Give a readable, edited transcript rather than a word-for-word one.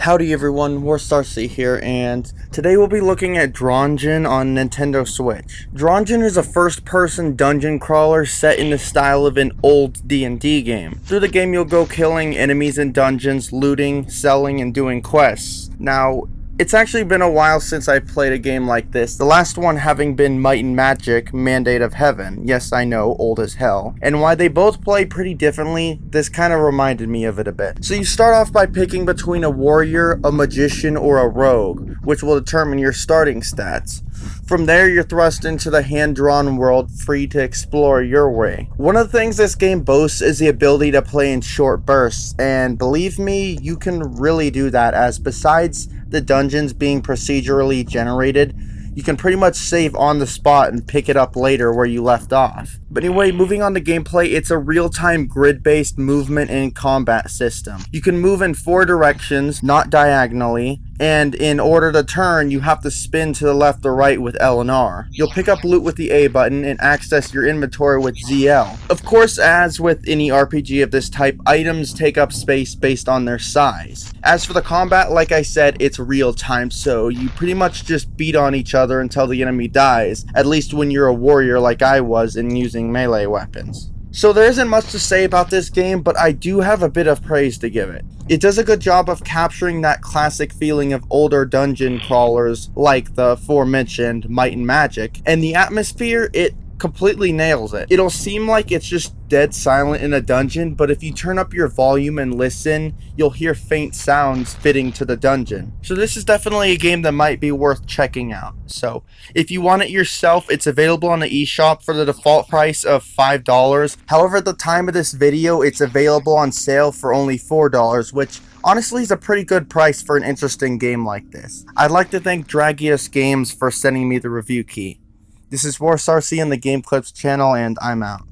Howdy everyone, Warstarcy here, and today we'll be looking at Drawngeon on Nintendo Switch. Drawngeon is a first-person dungeon crawler set in the style of an old D&D game. Through the game you'll go killing enemies in dungeons, looting, selling, and doing quests. Now, it's actually been a while since I played a game like this, the last one having been Might and Magic, Mandate of Heaven. Yes, I know, old as hell. And while they both play pretty differently, this kind of reminded me of it a bit. So you start off by picking between a warrior, a magician, or a rogue, which will determine your starting stats. From there, you're thrust into the hand-drawn world, free to explore your way. One of the things this game boasts is the ability to play in short bursts, and believe me, you can really do that, as besides the dungeons being procedurally generated, you can pretty much save on the spot and pick it up later where you left off. But anyway, moving on to gameplay, it's a real-time grid-based movement and combat system. You can move in 4 directions, not diagonally, and in order to turn, you have to spin to the left or right with L and R. You'll pick up loot with the A button and access your inventory with ZL. Of course, as with any RPG of this type, items take up space based on their size. As for the combat, like I said, it's real-time, so you pretty much just beat on each other until the enemy dies, at least when you're a warrior like I was and using melee weapons. So there isn't much to say about this game, but I do have a bit of praise to give it. It does a good job of capturing that classic feeling of older dungeon crawlers like the aforementioned Might and Magic, and the atmosphere, it completely nails it. It'll seem like it's just dead silent in a dungeon, but if you turn up your volume and listen, you'll hear faint sounds fitting to the dungeon. So this is definitely a game that might be worth checking out. So if you want it yourself, it's available on the eShop for the default price of $5. However, at the time of this video, it's available on sale for only $4, which honestly is a pretty good price for an interesting game like this. I'd like to thank Drageus Games for sending me the review key. This is Warstarcy on the Game Clips channel, and I'm out.